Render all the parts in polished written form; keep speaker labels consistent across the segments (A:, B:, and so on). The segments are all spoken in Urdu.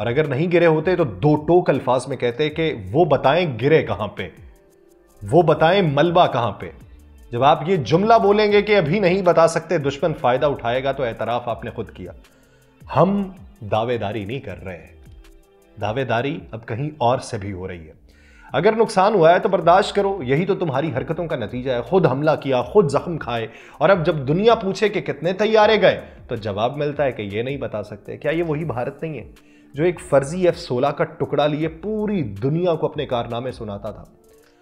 A: اور اگر نہیں گرے ہوتے تو دو ٹوک الفاظ میں کہتے کہ وہ بتائیں گرے کہاں پہ، وہ بتائیں ملبہ کہاں پہ۔ جب آپ یہ جملہ بولیں گے کہ ابھی نہیں بتا سکتے، دشمن فائدہ اٹھائے گا، تو اعتراف آپ نے خود کیا۔ ہم دعوے داری نہیں کر رہے ہیں، دعوے داری اب کہیں اور سے بھی ہو رہی ہے۔ اگر نقصان ہوا ہے تو برداشت کرو، یہی تو تمہاری حرکتوں کا نتیجہ ہے۔ خود حملہ کیا، خود زخم کھائے، اور اب جب دنیا پوچھے کہ کتنے طیارے گئے تو جواب ملتا ہے کہ یہ نہیں بتا سکتے۔ کیا یہ وہی بھارت نہیں ہے جو ایک فرضی F-16 کا ٹکڑا لیے پوری دنیا کو اپنے کارنامے سناتا تھا؟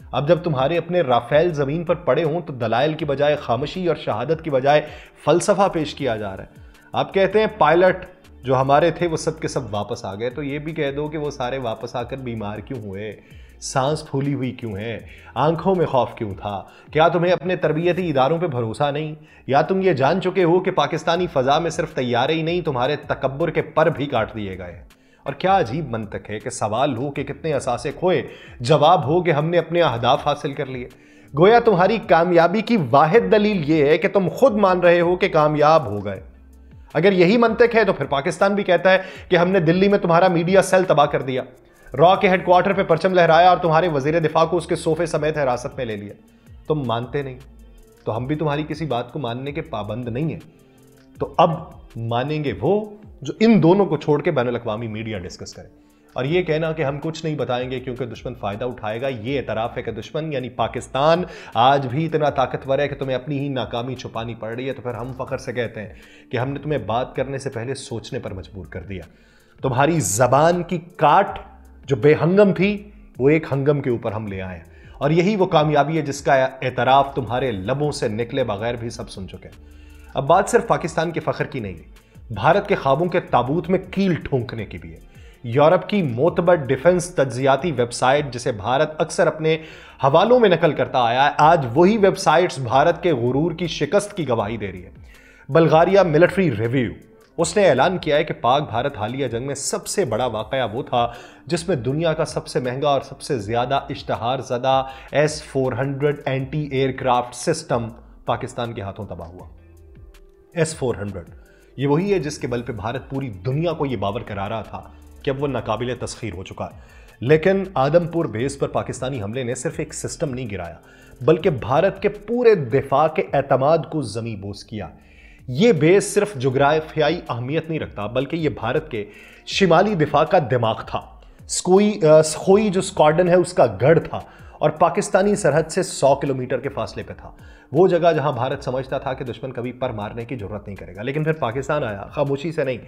A: اب جب تمہارے اپنے رافیل زمین پر پڑے ہوں تو دلائل کی بجائے خاموشی اور شہادت کی بجائے فلسفہ پیش کیا جا رہا ہے۔ آپ کہتے ہیں پائلٹ جو ہمارے تھے وہ سب کے سب واپس آ گئے، تو یہ بھی کہہ دو کہ وہ سارے واپس آ کر بیمار کیوں ہوئے، سانس پھولی ہوئی کیوں ہے، آنکھوں میں خوف کیوں تھا؟ کیا تمہیں اپنے تربیتی اداروں پہ بھروسہ نہیں؟ یا تم یہ جان چکے ہو کہ پاکستانی فضا میں صرف طیارے ہی نہیں، تمہارے تکبر کے پر بھی کاٹ دیے گئے ہیں؟ اور کیا عجیب منطق ہے کہ سوال ہو کہ کتنے اثاثے کھوئے، جواب ہو کہ ہم نے اپنے اہداف حاصل کر لیے۔ گویا تمہاری کامیابی کی واحد دلیل یہ ہے کہ تم خود مان رہے ہو کہ کامیاب ہو گئے۔ اگر یہی منطق ہے تو پھر پاکستان بھی کہتا ہے کہ ہم نے دلی میں تمہارا میڈیا سیل تباہ کر دیا، را کے ہیڈ کوارٹر پہ پرچم لہرایا اور تمہارے وزیر دفاع کو اس کے صوفے سمیت حراست میں لے لیا۔ تم مانتے نہیں تو ہم بھی تمہاری کسی بات کو ماننے کے پابند نہیں ہیں۔ تو اب مانیں گے وہ جو ان دونوں کو چھوڑ کے بین الاقوامی میڈیا ڈسکس کرے، اور یہ کہنا کہ ہم کچھ نہیں بتائیں گے کیونکہ دشمن فائدہ اٹھائے گا، یہ اعتراف ہے کہ دشمن یعنی پاکستان آج بھی اتنا طاقتور ہے کہ تمہیں اپنی ہی ناکامی چھپانی پڑ رہی ہے۔ تو پھر ہم فخر سے کہتے ہیں کہ ہم نے تمہیں بات کرنے سے پہلے سوچنے پر مجبور کر دیا۔ تمہاری زبان کی کاٹ جو بے ہنگم تھی وہ ایک ہنگم کے اوپر ہم لے آئے، اور یہی وہ کامیابی ہے جس کا اعتراف تمہارے لبوں سے نکلے بغیر بھی سب سن چکے۔ اب بات صرف پاکستان کے فخر کی نہیں ہے، بھارت کے خوابوں کے تابوت میں کیل ٹھونکنے کی بھی ہے۔ یورپ کی معتبر ڈیفنس تجزیاتی ویب سائٹ جسے بھارت اکثر اپنے حوالوں میں نقل کرتا آیا ہے، آج وہی ویب سائٹس بھارت کے غرور کی شکست کی گواہی دے رہی ہے۔ بلغاریہ ملٹری ریویو اس نے اعلان کیا ہے کہ پاک بھارت حالیہ جنگ میں سب سے بڑا واقعہ وہ تھا جس میں دنیا کا سب سے مہنگا اور سب سے زیادہ اشتہار زدہ S-400 anti aircraft system Pakistan کے ہاتھوں تباہ ہوا۔ S-400 یہ وہی ہے جس کے بل پہ بھارت پوری دنیا کو یہ باور کرا رہا تھا کہ اب وہ ناقابل تسخیر ہو چکا ہے۔ لیکن آدم پور بیس پر پاکستانی حملے نے صرف ایک سسٹم نہیں گرایا بلکہ بھارت کے پورے دفاع کے اعتماد کو زمیں بوس کیا۔ یہ بیس صرف جغرافیائی اہمیت نہیں رکھتا بلکہ یہ بھارت کے شمالی دفاع کا دماغ تھا، سخوئی جو سکواڈن ہے اس کا گڑھ تھا، اور پاکستانی سرحد سے 100 کلومیٹر کے فاصلے پہ تھا، وہ جگہ جہاں بھارت سمجھتا تھا کہ دشمن کبھی پر مارنے کی ضرورت نہیں کرے گا۔ لیکن پھر پاکستان آیا، خاموشی سے نہیں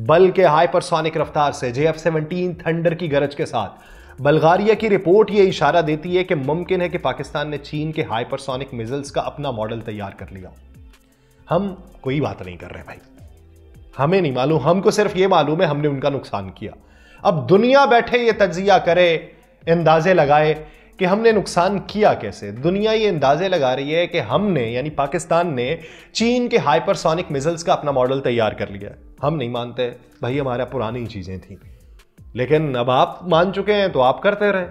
A: بلکہ ہائپر سونک رفتار سے، JF-17 تھنڈر کی گرج کے ساتھ۔ بلغاریہ کی رپورٹ یہ اشارہ دیتی ہے کہ ممکن ہے کہ پاکستان نے چین کے ہائپر سونک میزلز کا اپنا ماڈل تیار کر لیا۔ ہم کوئی بات نہیں کر رہے بھائی، ہمیں نہیں معلوم، ہم کو صرف یہ معلوم ہے ہم نے ان کا نقصان کیا۔ اب دنیا بیٹھے یہ تجزیہ کرے، اندازے لگائے کہ ہم نے نقصان کیا کیسے۔ دنیا یہ اندازے لگا رہی ہے کہ ہم نے یعنی پاکستان نے چین کے ہائپر سونک میزلز کا اپنا ماڈل تیار کر لیا۔ ہم نہیں مانتے بھائی، ہمارا پرانی چیزیں تھیں، لیکن اب آپ مان چکے ہیں تو آپ کرتے رہیں۔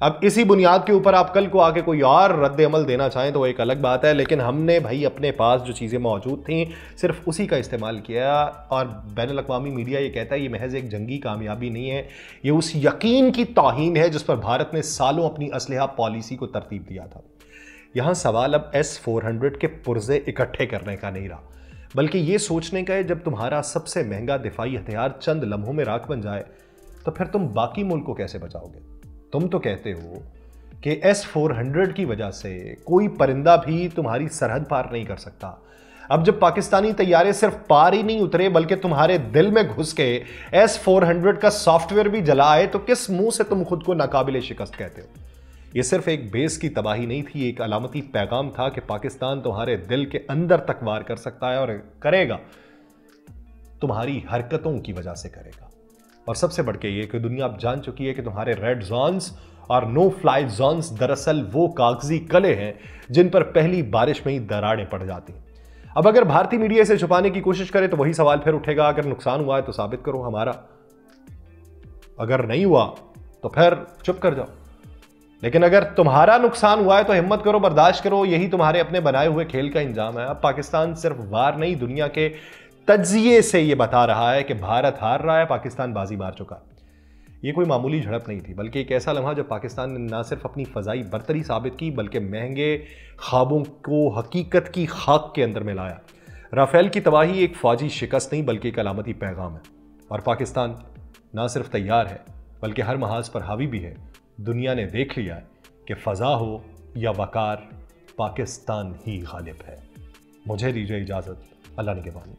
A: اب اسی بنیاد کے اوپر آپ کل کو آ کے کوئی اور رد عمل دینا چاہیں تو وہ ایک الگ بات ہے، لیکن ہم نے بھائی اپنے پاس جو چیزیں موجود تھیں صرف اسی کا استعمال کیا، اور بین الاقوامی میڈیا یہ کہتا ہے یہ محض ایک جنگی کامیابی نہیں ہے، یہ اس یقین کی توہین ہے جس پر بھارت نے سالوں اپنی اسلحہ پالیسی کو ترتیب دیا تھا۔ یہاں سوال اب S-400 کے پرزے اکٹھے کرنے کا نہیں رہا بلکہ یہ سوچنے کا ہے جب تمہارا سب سے مہنگا دفاعی ہتھیار چند لمحوں میں راکھ بن جائے تو پھر تم باقی ملک کو کیسے بچاؤ گے؟ تم تو کہتے ہو کہ S-400 کی وجہ سے کوئی پرندہ بھی تمہاری سرحد پار نہیں کر سکتا۔ اب جب پاکستانی طیارے صرف پار ہی نہیں اترے بلکہ تمہارے دل میں گھس کے S-400 کا سافٹ ویئر بھی جلا آئے تو کس منہ سے تم خود کو ناقابل شکست کہتے ہو؟ یہ صرف ایک بیس کی تباہی نہیں تھی، ایک علامتی پیغام تھا کہ پاکستان تمہارے دل کے اندر تک وار کر سکتا ہے، اور کرے گا، تمہاری حرکتوں کی وجہ سے کرے گا۔ اور سب سے بڑھ کے یہ کہ دنیا اب جان چکی ہے کہ تمہارے ریڈ زونز اور نو فلائی زونز دراصل وہ کاغذی کلے ہیں جن پر پہلی بارش میں ہی دراڑیں پڑ جاتی ہیں۔ اب اگر بھارتی میڈیا اسے چھپانے کی کوشش کرے تو وہی سوال پھر اٹھے گا، اگر نقصان ہوا ہے تو ثابت کرو ہمارا، اگر نہیں ہوا تو پھر چپ کر جاؤ۔ لیکن اگر تمہارا نقصان ہوا ہے تو ہمت کرو، برداشت کرو، یہی تمہارے اپنے بنائے ہوئے کھیل کا انجام ہے۔ اب پاکستان صرف وار نہیں، دنیا کے تجزیے سے یہ بتا رہا ہے کہ بھارت ہار رہا ہے، پاکستان بازی مار چکا ہے۔ یہ کوئی معمولی جھڑپ نہیں تھی، بلکہ ایک ایسا لمحہ جب پاکستان نے نہ صرف اپنی فضائی برتری ثابت کی بلکہ مہنگے خوابوں کو حقیقت کی خاک کے اندر ملایا۔ رافیل کی تباہی ایک فوجی شکست نہیں بلکہ ایک علامتی پیغام ہے، اور پاکستان نہ صرف تیار ہے بلکہ ہر محاذ پر حاوی بھی ہے۔ دنیا نے دیکھ لیا ہے کہ فضا ہو یا وقار، پاکستان ہی غالب ہے۔ مجھے دیجیے اجازت، اللہ نگہبان۔